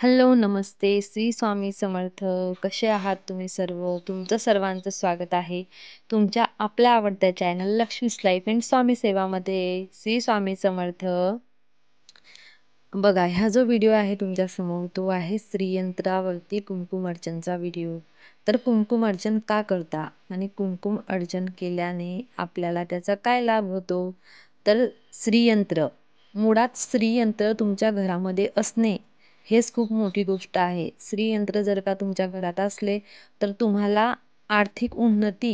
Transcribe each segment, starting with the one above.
Hello, नमस्ते. श्री स्वामी समर्थ. कसे आहात तुम्ही सर्व? तुमचं सर्वांचं स्वागत आहे तुमच्या आपल्या आवडत्या चॅनल लक्ष्मीज लाईफ अँड स्वामी सेवामध्ये. श्री स्वामी समर्थ. बघा, ह्या जो व्हिडिओ आहे तुमच्या समोर तो आहे श्रीयंत्रावरती कुंकुम अर्चनचा व्हिडिओ. तर कुंकुम अर्चन का करता आणि कुंकुम अर्चन केल्याने आपल्याला त्याचा काय लाभ होतो? तर श्रीयंत्र, मुळात श्रीयंत्र तुमच्या घरामध्ये असणे हेच खूप मोठी गोष्ट आहे. श्रीयंत्र जर का तुमच्या घरात असले तर तुम्हाला आर्थिक उन्नती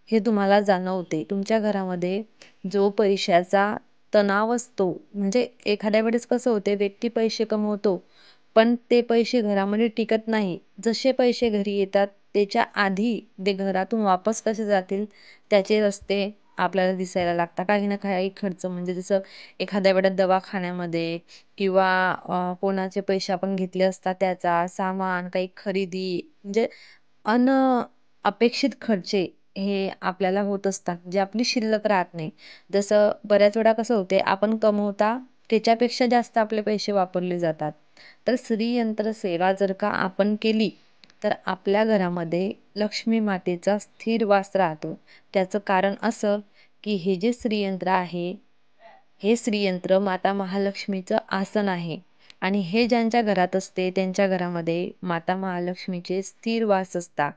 हे तुम्हाला जाणवते. तुमच्या घरामध्ये जो पैशाचा तणाव असतो, म्हणजे एखाद्या वेळेस कसं होते, व्यक्ती पैसे कमवतो पण ते पैसे घरामध्ये टिकत नाही. जसे पैसे घरी येतात त्याच्या आधी ते घरातून वापस कसे जातील त्याचे रस्ते आपल्याला दिसायला लागतात. काही ना काही खर्च, म्हणजे जसं एखाद्या वेळेस दवाखान्यामध्ये किंवा कोणाचे पैसे आपण घेतले असतात त्याचा सामान काही खरेदी, म्हणजे अन अपेक्षित खर्चे हे आपल्याला होत असतात, जे आपली शिल्लक राहत नाही. जसं बऱ्याच वेळा कसं होते, आपण कमवता त्याच्यापेक्षा जास्त आपले पैसे वापरले जातात. तर श्रीयंत्र सेवा जर का आपण केली तर आपल्या घरामध्ये लक्ष्मी मातेचा स्थिर वास राहतो. त्याचं कारण असं की हे जे श्रीयंत्र आहे, हे श्रीयंत्र माता महालक्ष्मीचं आसन आहे आणि हे ज्यांच्या घरात असते त्यांच्या घरामध्ये माता महालक्ष्मीचे स्थिर वास असतात.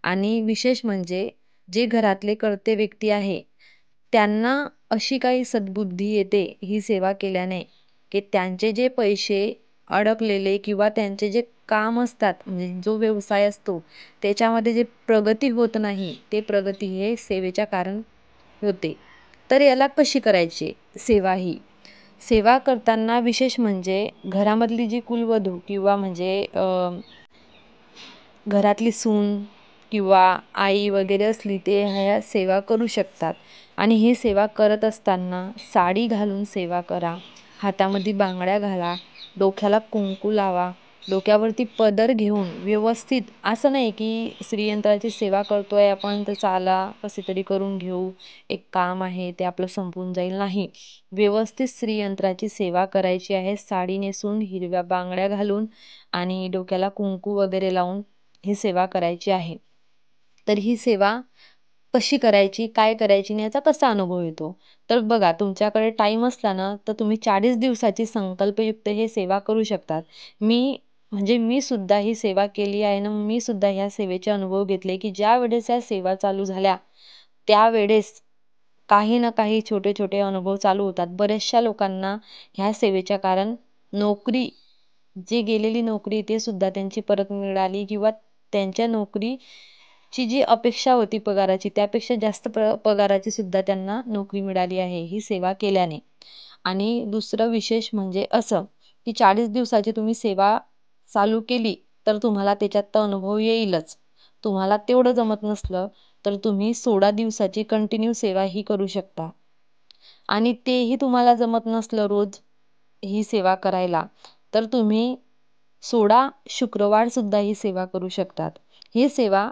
आणि विशेष म्हणजे जे घरातले कर्ते व्यक्ती आहे त्यांना अशी काही सद्बुद्धी येते ही सेवा केल्याने, की त्यांचे जे पैसे अडकलेले किंवा त्यांचे जे काम असतात, म्हणजे जो व्यवसाय असतो त्याच्यामध्ये जे प्रगती होत नाही ते प्रगती हे सेवेच्या कारण होते. तर याला कशी करायची सेवा ही? सेवा करताना विशेष म्हणजे घरामधली जी कुलवधू किंवा म्हणजे घरातली सून किंवा आई वगैरे असली ते ह्या सेवा करू शकतात. आणि ही सेवा करत असताना साडी घालून सेवा करा, हातामध्ये बांगड्या घाला, डोक्याला कुंकू लावा, डोक्यावरती पदर घेऊन व्यवस्थित, असं नाही की श्रीयंत्राची सेवा करतोय आपण तर चाला कसे तरी करून घेऊ, एक काम आहे ते आपलं संपून जाईल, नाही. व्यवस्थित श्रीयंत्राची सेवा करायची आहे, साडी नेसून हिरव्या बांगड्या घालून आणि डोक्याला कुंकू वगैरे लावून ही सेवा करायची आहे. तर ही सेवा कशी करायची, काय करायची आणि याचा कसा अनुभव येतो? तर बघा, तुमच्याकडे टाईम असला ना तर तुम्ही 40 दिवसाची संकल्पयुक्त हे सेवा करू शकतात. मी सुद्धा ही सेवा केली आहे ना, मी सुद्धा ह्या सेवेचे अनुभव घेतले, की ज्या वेळेस या सेवा चालू झाल्या त्यावेळेस काही ना काही छोटे छोटे अनुभव चालू होतात. बऱ्याचशा लोकांना ह्या सेवेच्या कारण नोकरी, जी गेलेली नोकरी ते सुद्धा त्यांची परत मिळाली किंवा त्यांच्या नोकरीची जी अपेक्षा होती पगाराची त्यापेक्षा जास्त पगाराची सुद्धा त्यांना नोकरी मिळाली आहे ही सेवा केल्याने. आणि दुसरं विशेष म्हणजे असं की 40 दिवसाची तुम्ही सेवा चालू केली तर तुम्हाला त्याच्यात तर अनुभव येईलच. तुम्हाला तेवढं जमत नसलं तर तुम्ही 16 दिवसाची कंटिन्यू सेवा ही करू शकता. आणि तेही तुम्हाला जमत नसलं रोज ही सेवा करायला तर तुम्ही 16 शुक्रवार सुद्धा ही सेवा करू शकतात. ही सेवा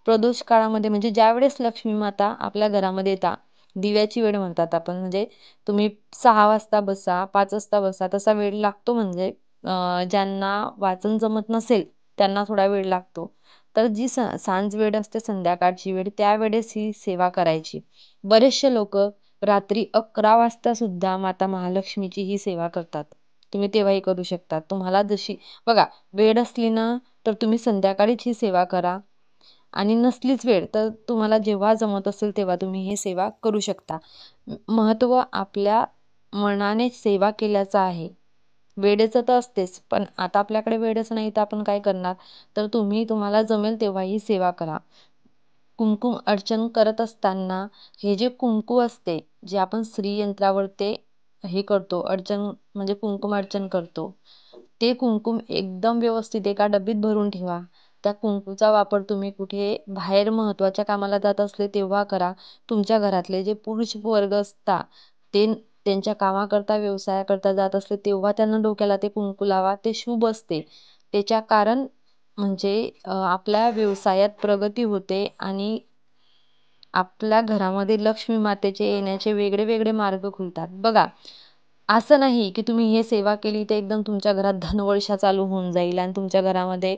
प्रदोष काळामध्ये, म्हणजे ज्यावेळेस लक्ष्मी माता आपल्या घरामध्ये येतात, दिव्याची वेळ म्हणतात आपण, म्हणजे तुम्ही 6 वाजता बसा, 5 वाजता बसा, तसा वेळ लागतो. म्हणजे ज्यांना वाचन जमत नसेल त्यांना थोडा वेळ लागतो. तर जी सांज वेळ असते, संध्याकाळची वेळ, त्यावेळेस ही सेवा करायची. बरेचसे लोक रात्री 11 वाजता सुद्धा माता महालक्ष्मीची ही सेवा करतात. तुम्ही तेव्हाही करू शकता. तुम्हाला जशी, बघा, वेळ असली ना तर तुम्ही संध्याकाळीच ही सेवा करा आणि नसलीच वेळ तर तुम्हाला जेव्हा जमत असेल तेव्हा तुम्ही ही सेवा करू शकता. महत्त्व आपल्या मनाने सेवा केल्याचं आहे. वेळेचं तर असतेच, पण आता आपल्याकडे वेळच नाही तर आपण काय करणार? तर तुम्हाला जमेल तेव्हा ही सेवा करा. कुंकुम अर्चन करत असताना हे जे कुंकू असते, जे आपण श्रीयंत्रावर ते हे करतो अर्चन, म्हणजे कुंकुम अर्चन करतो, ते कुंकुम एकदम व्यवस्थित एका डबीत भरून ठेवा. त्या कुंकूचा वापर तुम्ही कुठे बाहेर महत्त्वाच्या कामाला जात असले तेव्हा करा. तुमच्या घरातले जे पुरुष वर्ग असतात ते त्यांच्या कामाकरता व्यवसायाकरता जात असले तेव्हा त्यांना डोक्याला ते कुंकू लावा, ते शुभ असते. त्याच्या कारण म्हणजे आपल्या व्यवसायात प्रगती होते आणि आपल्या घरामध्ये लक्ष्मी मातेचे येण्याचे वेगळे वेगळे मार्ग खुलतात. बघा, असं नाही की तुम्ही हे सेवा केली तर एकदम तुमच्या घरात धनवर्षा चालू होऊन जाईल आणि तुमच्या घरामध्ये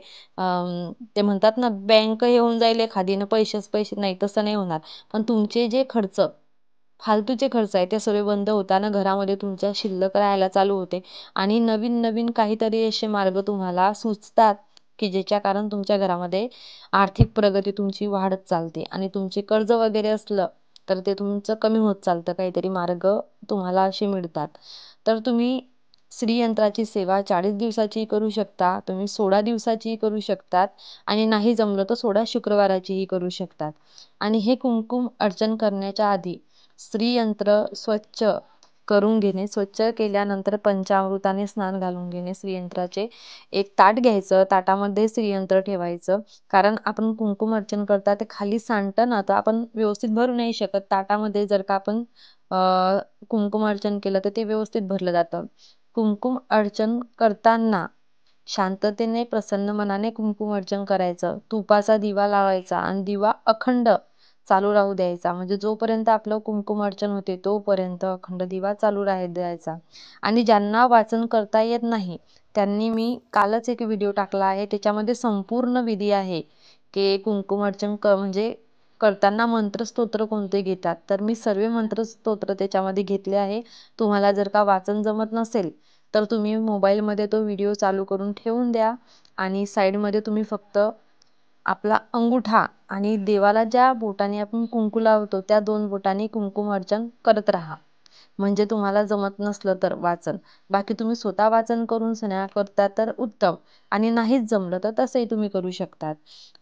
ते म्हणतात ना, बँक हे होऊन जाईल एखादीनं, पैसेच पैसे. नाही, तसं नाही होणार. पण तुमचे जे खर्च, फालतूचे खर्च आहे, ते सगळे बंद होताना घरामध्ये तुमच्या शिल्लक राहायला चालू होते आणि नवीन नवीन काहीतरी असे मार्ग तुम्हाला सुचतात की ज्याच्या कारण तुमच्या घरामध्ये आर्थिक प्रगती तुमची वाढत चालते आणि तुमचे कर्ज वगैरे असलं तर ते तुमचं कमी होत चालतं. काहीतरी मार्ग तुम्हाला असे मिळतात. तर तुम्ही श्रीयंत्राची सेवा 40 दिवसाची करू शकता, तुम्ही 16 दिवसाचीही करू शकतात आणि नाही जमलं तर 16 शुक्रवाराचीही करू शकतात. आणि हे कुंकुम अर्चन करण्याच्या आधी श्रीयंत्र स्वच्छ करून घेणे, स्वच्छ केल्यानंतर पंचामृताने स्नान घालून घेणे. श्रीयंत्राचे एक ताट घ्यायचं, ताटामध्ये श्रीयंत्र ठेवायचं. कारण आपण कुंकुम अर्चन करता ते खाली सांडतं ना, तर आपण व्यवस्थित भरू नाही शकत. ताटामध्ये जर का आपण कुंकुम अर्चन केलं तर ते व्यवस्थित भरलं जातं. कुंकुम अर्चन करताना शांततेने, प्रसन्न मनाने कुंकुम अर्चन करायचं. तुपाचा दिवा लावायचा आणि दिवा अखंड चालू राहू द्यायचा. म्हणजे जोपर्यंत आपलं कुंकुम अर्चन होते तोपर्यंत अखंड दिवा चालू राहू द्यायचा. आणि ज्यांना वाचन करता येत नाही त्यांनी, मी कालच एक व्हिडिओ टाकला आहे, त्याच्यामध्ये संपूर्ण विधी आहे की कुंकुम अर्चन म्हणजे करताना मंत्रस्तोत्र कोणते घेतात. तर मी सर्व मंत्रस्तोत्र त्याच्यामध्ये घेतले आहे. तुम्हाला जर का वाचन जमत नसेल तर तुम्ही मोबाईलमध्ये तो व्हिडिओ चालू करून ठेवून द्या आणि साईडमध्ये तुम्ही फक्त आपला अंगुठा आणि देवाला ज्या बोटाने आपण कुंकू लावतो त्या 2 बोटांनी कुंकुम अर्चन करत राहा. म्हणजे तुम्हाला जमत नसलं तर वाचन, बाकी तुम्ही स्वतः वाचन करून सन्या करता तर उत्तम, आणि नाहीच जमलं तर तसंही तुम्ही करू शकतात.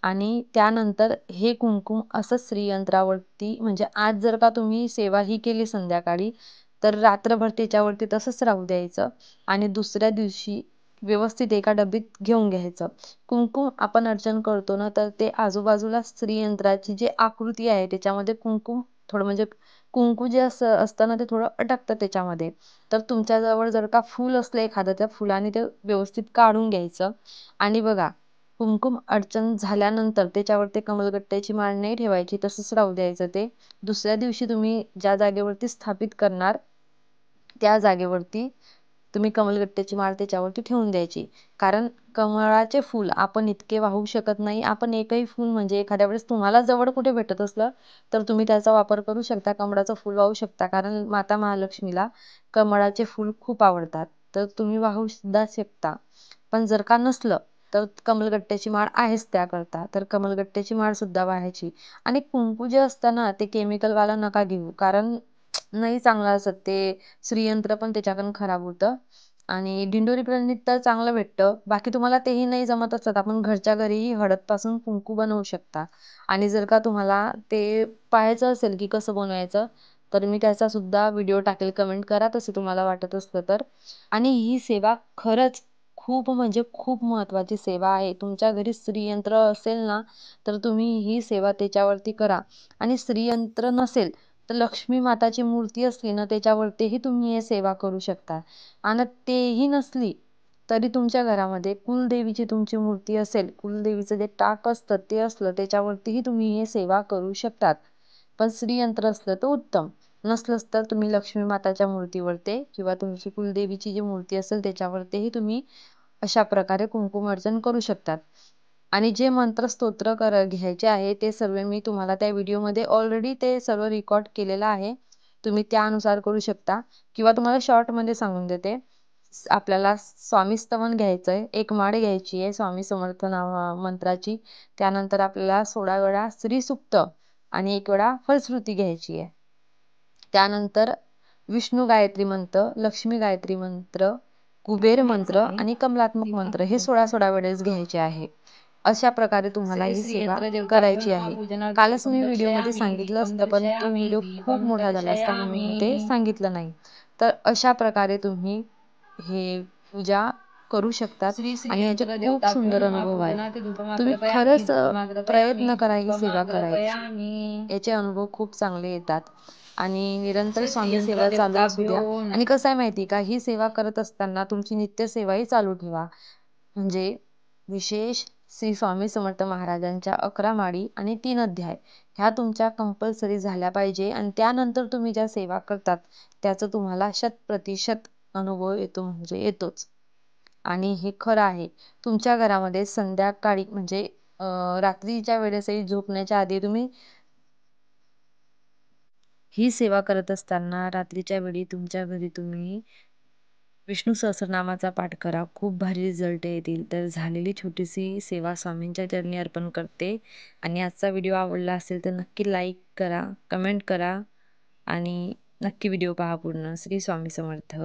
आणि त्यानंतर हे कुंकुम असं श्रीयंत्रावरती, म्हणजे आज जर का तुम्ही सेवा ही केली संध्याकाळी तर रात्रभर त्याच्यावरती तसंच राहू द्यायचं आणि दुसऱ्या दिवशी व्यवस्थित एका डबीत घेऊन घ्यायचं. कुंकुम आपण अर्चन करतो ना, तर ते आजूबाजूला श्रीयंत्राची जी आकृती आहे त्याच्यामध्ये कुंकुम थोडं, म्हणजे कुंकू जे असतं ना ते थोडं अटकतं त्याच्यामध्ये. तर तुमच्याजवळ जर का फूल असलं एखादं, त्या फुलाने ते व्यवस्थित काढून घ्यायचं. आणि बघा, कुंकुम अर्चन झाल्यानंतर त्याच्यावरती कमलगट्ट्याची माळ नाही ठेवायची, तसंच राहू द्यायचं ते. दुसऱ्या दिवशी तुम्ही ज्या जागेवरती स्थापित करणार त्या जागेवरती तुम्ही कमलगट्ट्याची माळ त्याच्यावरती ठेवून द्यायची. कारण कमळाचे फूल आपण इतके वाहू शकत नाही. आपण एकही फूल, म्हणजे एखाद्या वेळेस तुम्हाला जवळ कुठे भेटत असलं तर तुम्ही त्याचा वापर करू शकता, कमळाचं फूल वाहू शकता. कारण माता महालक्ष्मीला कमळाचे फूल खूप आवडतात, तर तुम्ही वाहू सुद्धा शकता. पण जर का नसलं तर कमलगट्ट्याची माळ आहेच त्याकरता, तर कमलगट्ट्याची माळ सुद्धा वाहायची. आणि कुंकू जे असतं ना ते केमिकलवाला नका घेऊ, कारण नाही चांगलं असत ते. श्रीयंत्र पण त्याच्याकडून खराब होतं. आणि दिंडोरी प्रणीत तर चांगलं भेटतं. बाकी तुम्हाला तेही नाही जमत असत, आपण घरच्या घरीही हळदपासून कुंकू बनवू शकता. आणि जर का तुम्हाला ते पाहायचं असेल की कसं बनवायचं तर मी त्याचा सुद्धा व्हिडिओ टाकेल. कमेंट करा तसं तुम्हाला वाटत असलं तर. आणि ही सेवा खरंच खूप, म्हणजे खूप महत्त्वाची सेवा आहे. तुमच्या घरी श्रीयंत्र असेल ना तर तुम्ही ही सेवा त्याच्यावरती करा. आणि श्रीयंत्र नसेल तर लक्ष्मी माताची मूर्ती असली ना त्याच्यावरतीही तुम्ही हे सेवा करू शकता. आणि तेही नसली तरी तुमच्या घरामध्ये कुलदेवीची तुमची मूर्ती असेल, कुलदेवीचं जे टाक असतं ते असलं त्याच्यावरतीही तुम्ही हे सेवा करू शकतात. पण श्रीयंत्र असलं तर उत्तम. नसलंच तर तुम्ही लक्ष्मी माताच्या मूर्तीवरती किंवा तुमची कुलदेवीची जी मूर्ती असेल त्याच्यावरतीही तुम्ही अशा प्रकारे कुंकुम अर्चन करू शकतात. आणि जे मंत्र स्तोत्र घ्यायचे आहे ते सर्व मी तुम्हाला त्या व्हिडिओमध्ये ऑलरेडी ते सर्व रेकॉर्ड केलेलं आहे. तुम्ही त्यानुसार करू शकता. किंवा तुम्हाला शॉर्टमध्ये सांगून देते. आपल्याला स्वामी स्तवन घ्यायचंय, एक माळ घ्यायची आहे स्वामी समर्थ मंत्राची. त्यानंतर आपल्याला 16 वेळा श्री सुक्त आणि 1 वेळा फलश्रुती घ्यायची आहे. त्यानंतर विष्णू गायत्री मंत्र, लक्ष्मी गायत्री मंत्र, कुबेर मंत्र आणि कमलात्मक मंत्र हे 16-16 वेळेस घ्यायचे आहे. अशा प्रकारे तुम्हाला ही सेवा करायची आहे. कालच मी व्हिडिओमध्ये सांगितलं असतं पण तो व्हिडिओ खूप मोठा झाला असता म्हणून मी ते सांगितलं नाही. तर अशा प्रकारे तुम्ही हे पूजा करू शकतात आणि याचे खूप सुंदर अनुभव आहेत. तुम्ही खरंच प्रयत्न करा ही सेवा करायची. याचे अनुभव खूप चांगले येतात. आणि निरंतर स्वामी सेवा चालू असू द्या. आणि कसं आहे माहिती का, ही सेवा करत असताना तुमची नित्य सेवाही चालू ठेवा. म्हणजे विशेष श्री स्वामी समर्थ महाराजांच्या 11 माळी आणि 3 अध्याय ह्या तुमच्या कंपल्सरी झाल्या पाहिजे. आणि त्यानंतर तुम्ही ज्या सेवा करतात त्याचं तुम्हाला 100% अनुभव येतो म्हणजे येतोच. आणि हे खरं आहे. तुमच्या घरामध्ये संध्याकाळी म्हणजे रात्रीच्या वेळेसही झोपण्याच्या आधी तुम्ही ही सेवा करत असताना रात्रीच्या वेळी तुमच्या घरी तुम्ही विष्णू सहस्रनामाचा पाठ करा. खूप भारी रिझल्ट येतील. तर झालेली छोटीशी सेवा स्वामींच्या चरणी अर्पण करते. आणि आजचा व्हिडिओ आवडला असेल तर नक्की लाईक करा, कमेंट करा आणि नक्की व्हिडिओ पहा पूर्ण. श्री स्वामी समर्थ.